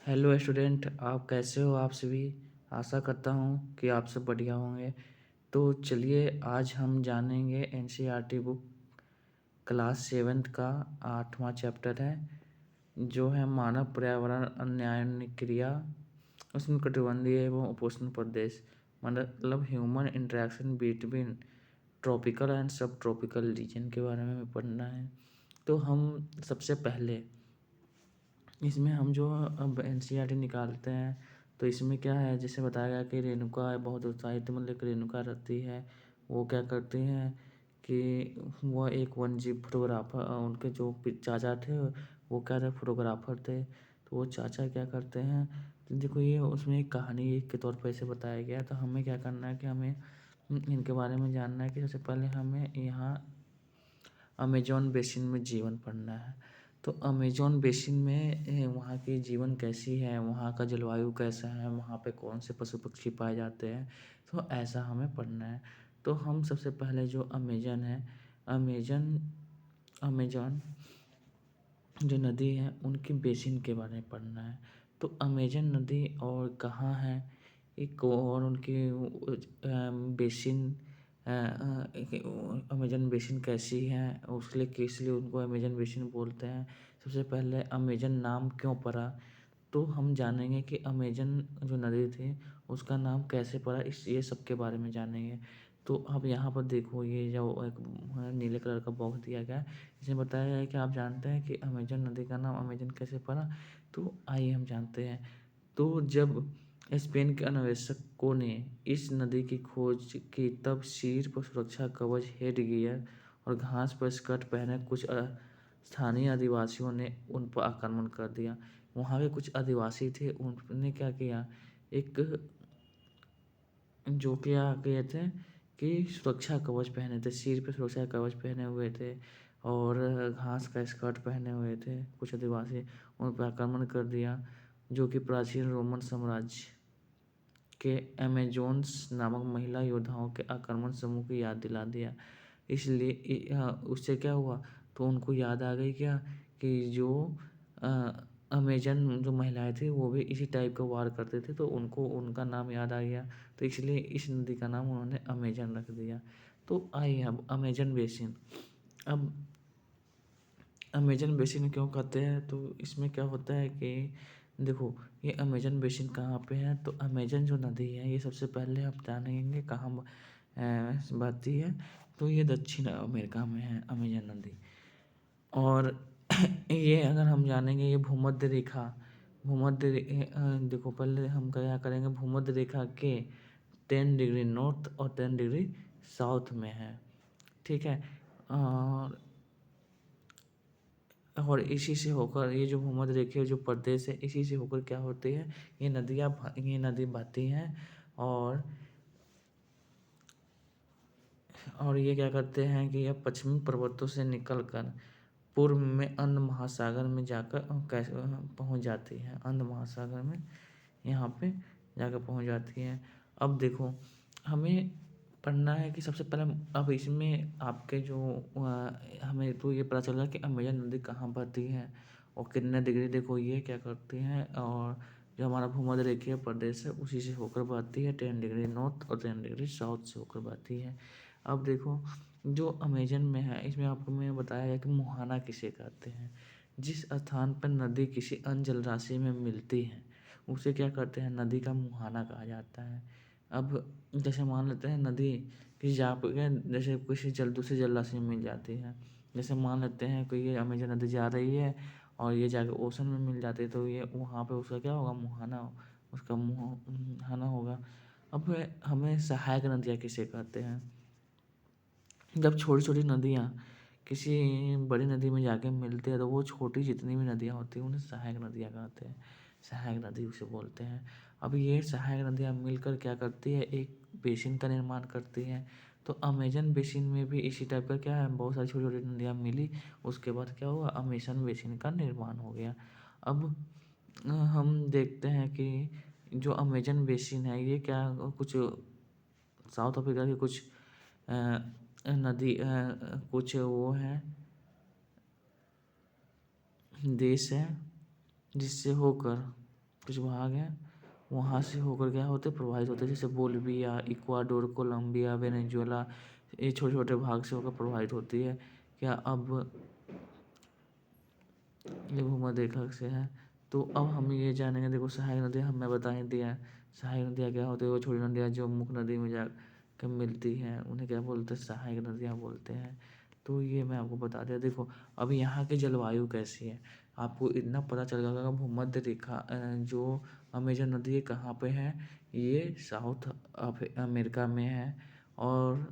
Hello student, आप कैसे हो? आप सभी आशा करता हूँ कि आप सब बढ़िया होंगे। तो चलिए आज हम जानेंगे एनसीईआरटी बुक क्लास 7th का 8वां चैप्टर है, जो है मानव पर्यावरण अन्योन्याक्रिया उष्णकटिबंधीय एवं उपोष्ण प्रदेश, मतलब human interaction between tropical and सब ट्रॉपिकल रीजन के बारे में हमें पढ़ना है। तो हम सबसे पहले इसमें हम जो अब एनसीईआरटी निकालते हैं, तो इसमें क्या है, जैसे बताया गया कि रेणुका बहुत उत्साहित, मतलब कि रेणुका रहती है। वो क्या करती हैं कि वह एक वन्यजीव फोटोग्राफर, उनके जो चाचा थे वो क्या थे, फोटोग्राफर थे। तो वो चाचा क्या करते हैं, तो देखो ये उसमें एक कहानी के तौर पर इसे बताया गया। तो हमें क्या करना है कि हमें इनके बारे में जानना है कि सबसे पहले हमें यहाँ अमेजोन बेसिन में जीवन पढ़ना है। तो अमेजोन बेसिन में वहाँ की जीवन कैसी है, वहाँ का जलवायु कैसा है, वहाँ पे कौन से पशु पक्षी पाए जाते हैं, तो ऐसा हमें पढ़ना है। तो हम सबसे पहले जो अमेजन है, अमेजन अमेजॉन जो नदी है उनकी बेसिन के बारे में पढ़ना है। तो अमेजन नदी और कहाँ है, एक और उनकी बेसिन, अमेजन बेसिन कैसी है, उसके लिए किस लिए उनको अमेजन बेसिन बोलते हैं। सबसे पहले अमेजन नाम क्यों पड़ा, तो हम जानेंगे कि अमेजन जो नदी थी उसका नाम कैसे पड़ा, इस ये सब के बारे में जानेंगे। तो अब यहाँ पर देखो, ये जो एक नीले कलर का बॉक्स दिया गया है, इसमें बताया गया है कि आप जानते हैं कि अमेजन नदी का नाम अमेजन कैसे पड़ा। तो आइए हम जानते हैं। तो जब स्पेन के अन्वेषकों ने इस नदी की खोज की, तब सिर पर सुरक्षा कवच, हेड गियर और घास पर स्कर्ट पहने कुछ स्थानीय आदिवासियों ने उन पर आक्रमण कर दिया। वहाँ के कुछ आदिवासी थे, उन्होंने क्या किया, एक जो क्या किए थे कि सुरक्षा कवच पहने थे, सिर पे सुरक्षा कवच पहने हुए थे और घास का स्कर्ट पहने हुए थे कुछ आदिवासी, उन पर आक्रमण कर दिया, जो कि प्राचीन रोमन साम्राज्य के एमेजोन्स नामक महिला योद्धाओं के आक्रमण समूह की याद दिला दिया। इसलिए उससे क्या हुआ, तो उनको याद आ गई क्या, कि जो अमेजन जो महिलाएं थी वो भी इसी टाइप का वार करते थे, तो उनको उनका नाम याद आ गया। तो इसलिए इस नदी का नाम उन्होंने अमेजन रख दिया। तो आइए अब अमेजन बेसिन, अब अमेजन बेसिन क्यों कहते हैं, तो इसमें क्या होता है कि देखो, ये अमेजन बेसिन कहाँ पे है, तो अमेजन जो नदी है ये सबसे पहले आप जानेंगे कहाँ बहती है। तो ये दक्षिण अमेरिका में है अमेजन नदी। और ये अगर हम जानेंगे, ये भूमध्य रेखा, देखो पहले हम क्या करेंगे, भूमध्य रेखा के 10 डिग्री नॉर्थ और 10 डिग्री साउथ में है, ठीक है। और इसी से होकर ये जो भूमध्य रेखीय जो प्रदेश है, इसी से होकर क्या होती है, ये नदी बहती हैं। और ये क्या करते हैं कि यह पश्चिमी पर्वतों से निकलकर पूर्व में अंध महासागर में जाकर कैसे पहुंच जाती है, अंध महासागर में यहाँ पे जाकर पहुंच जाती है। अब देखो, हमें पढ़ना है कि सबसे पहले, अब इसमें आपके जो हमें तो ये पता चला कि अमेजन नदी कहाँ बहती है और कितने डिग्री, देखो ये क्या करती हैं, और जो हमारा भूमध्य रेखीय प्रदेश है उसी से होकर बहती है, 10 डिग्री नॉर्थ और 10 डिग्री साउथ से होकर बहती है। अब देखो, जो अमेजन में है इसमें आपको मैं बताया है कि मुहाना किसे कहते हैं, जिस स्थान पर नदी किसी अन्य जलराशि में मिलती है उसे क्या कहते हैं, नदी का मुहाना कहा जाता है। अब जैसे मान लेते हैं नदी किसी जगह पर, जैसे किसी दूसरी जलराशि में मिल जाती है, जैसे मान लेते हैं कि ये अमेजन नदी जा रही है और ये जाके ओशन में मिल जाती है, तो ये वहाँ पे उसका क्या होगा, मुहाना, उसका मुहाना होगा। अब हमें सहायक नदियाँ किसे कहते हैं, जब छोटी छोटी नदियाँ किसी बड़ी नदी में जाके मिलते हैं, तो वो छोटी जितनी भी नदियाँ होती हैं उन्हें सहायक नदियाँ कहते हैं, सहायक नदी उसे बोलते हैं। अब ये सहायक नदियाँ मिलकर क्या करती है, एक बेसिन का निर्माण करती हैं। तो अमेजन बेसिन में भी इसी टाइप का क्या है, बहुत सारी छोटी छोटी नदियाँ मिली, उसके बाद क्या हुआ, अमेजन बेसिन का निर्माण हो गया। अब हम देखते हैं कि जो अमेजन बेसिन है ये क्या, कुछ साउथ अफ्रीका के कुछ नदी, कुछ वो है, देश है जिससे होकर कुछ भाग हैं वहाँ से होकर क्या होते प्रभावित होते हैं, जैसे बोलिविया, इक्वाडोर, कोलंबिया, वेनेजुएला, ये छोटे छोटे भाग से होकर प्रभावित होती है। क्या अब ये भूमध्यरेखा से है। तो अब हम ये जानेंगे, देखो सहायक नदियाँ हमें बता ही दिया है। सहायक नदियाँ क्या होती है, वो छोटी नदियाँ जो मुख्य नदी में जाकर मिलती हैं उन्हें क्या बोलते हैं, सहायक नदियाँ बोलते हैं। तो ये मैं आपको बता दिया। देखो अब यहाँ की जलवायु कैसी है, आपको इतना पता चल जाएगा। भूमध्य रेखा जो अमेजन नदी है कहाँ पे है, ये साउथ अमेरिका में है। और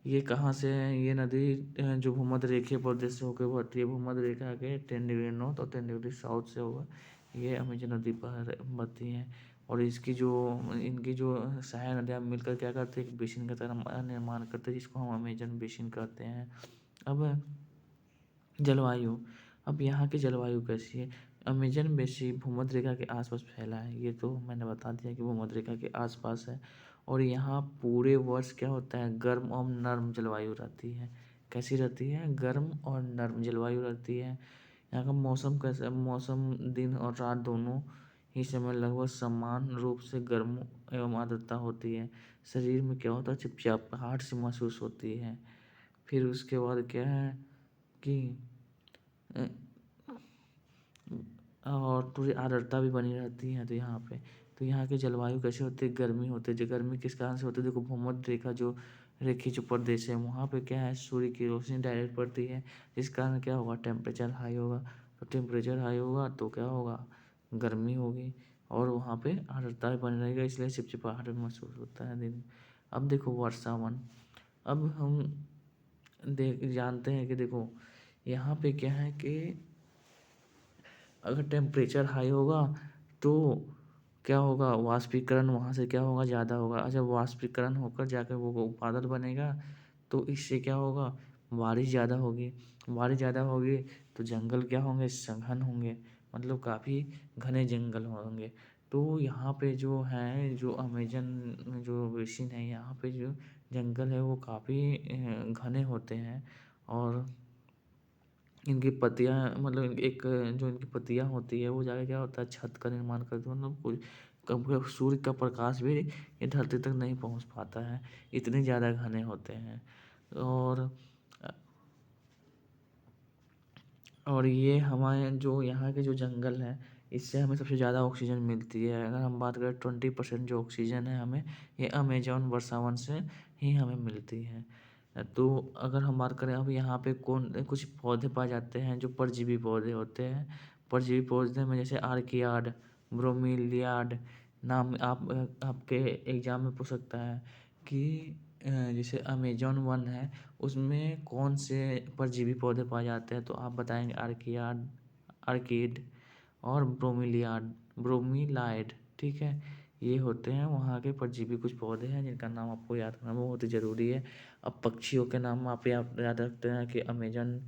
ये कहाँ से है, ये नदी जो भूमध्य रेखीय प्रदेश से होकर बहती है, भूमध्य रेखा के 10 डिग्री नॉर्थ और 10 डिग्री साउथ से होगा ये अमेजन नदी पर बहती हैं। और इसकी जो इनकी जो सहायक नदियाँ मिलकर क्या करते हैं, एक बेसिन का तरह निर्माण करते हैं जिसको हम अमेजन बेसिन कहते हैं। अब जलवायु, अब यहाँ की जलवायु कैसी है। अमेजन बेसिन भूमध्य रेखा के आसपास फैला है, ये तो मैंने बता दिया कि भूमध्य रेखा के आसपास है। और यहाँ पूरे वर्ष क्या होता है, गर्म और नर्म जलवायु रहती है। कैसी रहती है, गर्म और नर्म जलवायु रहती है। यहाँ का मौसम कैसा, मौसम दिन और रात दोनों ही समय लगभग समान रूप से गर्म एवं आर्द्रता होती है। शरीर में क्या होता है, चिपचिपाहट सी महसूस होती है। फिर उसके बाद क्या है कि और थोड़ी आर्द्रता भी बनी रहती है। तो यहाँ पे तो यहाँ की जलवायु कैसी होती है, गर्मी होती है। जो गर्मी किस कारण से होती है, देखो भूमध्य रेखा जो रेखीय जो प्रदेश है वहाँ पे क्या है, सूर्य की रोशनी डायरेक्ट पड़ती है, जिस कारण क्या होगा, टेम्परेचर हाई होगा। तो टेम्परेचर हाई होगा तो क्या होगा, गर्मी होगी। और वहाँ पे आर्द्रता भी बनी रहेगी, इसलिए चिपचिपाहट महसूस होता है दिन। अब देखो वर्षावन, अब हम देख जानते हैं कि देखो यहाँ पे क्या है कि अगर टेम्परेचर हाई होगा तो क्या होगा, वाष्पीकरण वहाँ से क्या होगा, ज़्यादा होगा। जब वाष्पीकरण होकर जाकर वो बादल बनेगा तो इससे क्या होगा, बारिश ज़्यादा होगी। बारिश ज़्यादा होगी तो जंगल क्या होंगे, सघन होंगे, मतलब काफ़ी घने जंगल होंगे। तो यहाँ पे जो है, जो अमेजन जो बेसिन है, यहाँ पे जो जंगल है वो काफ़ी घने होते हैं। और इनकी पत्तियाँ, मतलब एक जो इनकी पत्तियाँ होती है वो जाके क्या होता है, छत का निर्माण करती है। मतलब कोई कब सूर्य का प्रकाश भी ये धरती तक नहीं पहुंच पाता है, इतने ज़्यादा घने होते हैं। और और ये हमारे जो यहाँ के जो जंगल हैं इससे हमें सबसे ज़्यादा ऑक्सीजन मिलती है। अगर हम बात करें 20% जो ऑक्सीजन है हमें, ये अमेजॉन वर्षावन से ही हमें मिलती है। तो अगर हम बात करें अब यहाँ पे कौन कुछ पौधे पाए जाते हैं जो परजीवी पौधे होते हैं। परजीवी पौधे में जैसे आर्कियाड, ब्रोमीलियाड नाम आपके एग्जाम में पूछ सकता है कि जैसे अमेजॉन वन है उसमें कौन से परजीवी पौधे पाए जाते हैं, तो आप बताएंगे आर्कियाड, आर्किड और ब्रोमीलाइड। ठीक है, ये होते हैं वहाँ के परजीवी कुछ पौधे हैं जिनका नाम आपको याद रखना बहुत ही ज़रूरी है। अब पक्षियों के नाम आप याद रखते हैं कि अमेजन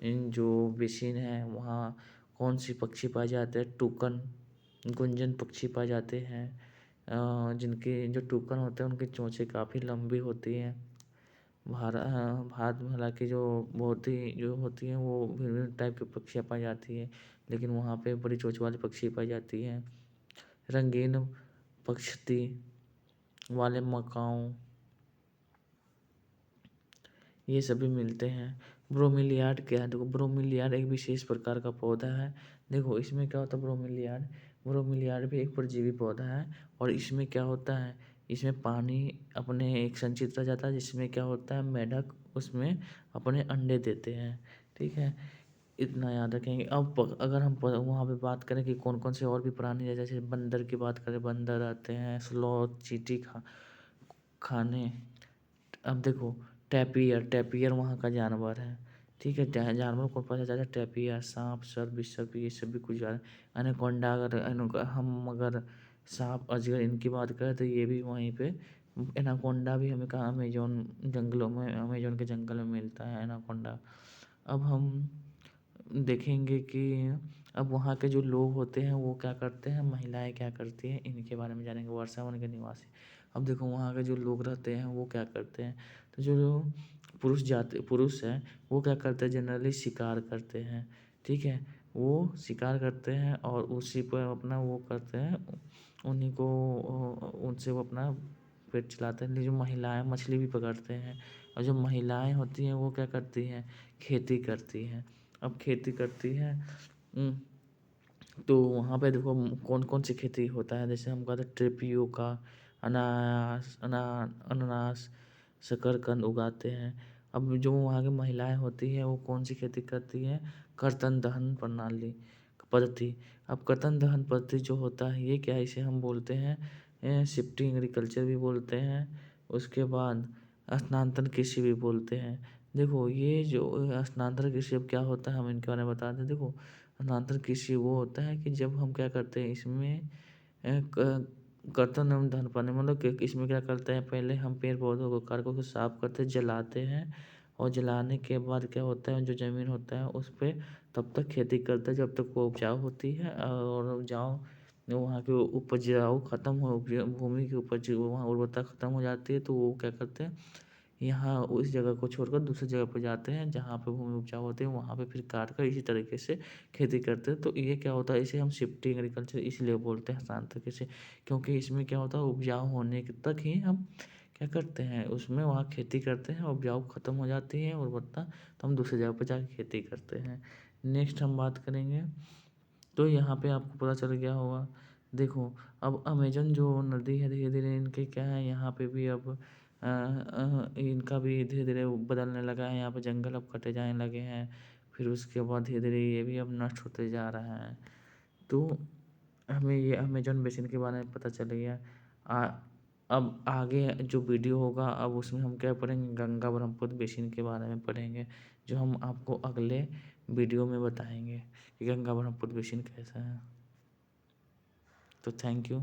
इन जो बेसिन है वहाँ कौन सी पक्षी पाए जाते हैं, टूकन, गुंजन पक्षी पाए जाते हैं। जिनके जो टूकन होते हैं उनकी चोंचें काफ़ी लंबी होती हैं। भारत में हालांकि जो बहुत ही जो होती हैं वो भिन्न भिन्न टाइप की पक्षियाँ पाई जाती हैं, लेकिन वहाँ पे बड़ी चोंच वाली पक्षी पाई जाती हैं। रंगीन पक्षी वाले मकाओ ये सभी मिलते हैं। ब्रोमीलियाड क्या है, देखो ब्रोमीलियाड एक विशेष प्रकार का पौधा है। देखो इसमें क्या होता है, ब्रोमीलियाड, ब्रोमीलियाड भी एक परजीवी पौधा है। और इसमें क्या होता है, इसमें पानी अपने एक संचित रह जाता है, जिसमें क्या होता है, मेढक उसमें अपने अंडे देते हैं। ठीक है, इतना याद रखेंगे। अब अगर हम वहाँ पे बात करें कि कौन कौन से और भी प्राणी है, जैसे बंदर की बात करें, बंदर आते हैं, स्लॉथ, चींटी खाने। अब देखो टैपियर, टैपियर वहाँ का जानवर है। ठीक है, जानवर को पता चला, टैपियर, सांप, सर्प, बिच्छू, ये सब भी कुछ एनाकोंडा, हम अगर सांप, अजगर इनकी बात करें तो ये भी वहीं पे। एनाकोंडा भी हमें कहा अमेजोन जंगलों में, अमेजोन के जंगल में मिलता है एनाकोंडा। अब हम देखेंगे कि अब वहाँ के जो लोग होते हैं वो क्या करते हैं, महिलाएं क्या करती हैं, इनके बारे में जानेंगे। वर्षावन के निवासी, अब देखो वहाँ के जो लोग रहते हैं वो क्या करते हैं, तो पुरुष हैं वो क्या करते हैं, जनरली शिकार करते हैं। ठीक है, वो शिकार करते हैं और उसी पर अपना वो करते हैं, उन्हीं को उनसे वो अपना पेट चलाते हैं। जो महिलाएँ मछली भी पकड़ते हैं और जो महिलाएँ होती हैं वो क्या करती हैं, खेती करती हैं। अब खेती करती हैं तो वहाँ पे देखो कौन-कौन सी खेती होता है, जैसे हम कहते हैं टेपियोका, अनानास, शकरकंद उगाते हैं। अब जो वहाँ की महिलाएँ होती हैं वो कौन सी खेती करती हैं, कर्तन दहन प्रणाली पद्धति। अब कर्तन दहन पद्धति जो होता है ये क्या है, इसे हम बोलते हैं शिफ्टिंग एग्रीकल्चर भी बोलते हैं। उसके बाद स्थानांतरण कृषि भी बोलते हैं। देखो ये जो स्थानांतरण कृषि अब क्या होता है हम इनके बारे में बता दें। देखो स्थानांतरण कृषि वो होता है कि जब हम क्या करते हैं इसमें कर्तन एवं धन पाने मतलब कि इसमें क्या करते हैं, पहले हम पेड़ पौधों को कारकों को साफ करते हैं, जलाते हैं और जलाने के बाद क्या होता है जो ज़मीन होता है उस पे तब तक खेती करते हैं जब तक वो उपजाऊ होती है और उपजाऊ वहाँ की उपजाऊ खत्म हो भूमि की उपज वहाँ उर्वरता खत्म हो जाती है तो वो क्या करते हैं यहाँ उस जगह को छोड़कर दूसरी जगह पर जाते हैं जहाँ पे भूमि उपजाऊ होती है वहाँ पे फिर काट कर इसी तरीके से खेती करते हैं। तो ये क्या होता है, इसे हम शिफ्टिंग एग्रीकल्चर इसलिए बोलते हैं आसान तरीके से, क्योंकि इसमें क्या होता है उपजाऊ होने तक ही हम क्या करते हैं उसमें वहाँ खेती करते हैं, उपजाऊ खत्म हो जाती है उर्वरता तो हम दूसरी जगह पर जाकर खेती करते हैं। नेक्स्ट हम बात करेंगे तो यहाँ पे आपको पता चल गया होगा। देखो अब अमेज़न जो नदी है धीरे-धीरे इनके क्या है यहाँ पे भी अब इनका भी धीरे-धीरे बदलने लगा है, यहाँ पे जंगल अब कटे जाने लगे हैं। फिर उसके बाद धीरे-धीरे ये भी अब नष्ट होते जा रहा है। तो हमें ये अमेज़न बेसिन के बारे में पता चल गया। आ अब आगे जो वीडियो होगा अब उसमें हम क्या पढ़ेंगे, गंगा ब्रह्मपुत्र बेसिन के बारे में पढ़ेंगे, जो हम आपको अगले वीडियो में बताएँगे कि गंगा ब्रह्मपुत्र बेसिन कैसा है। तो थैंक यू।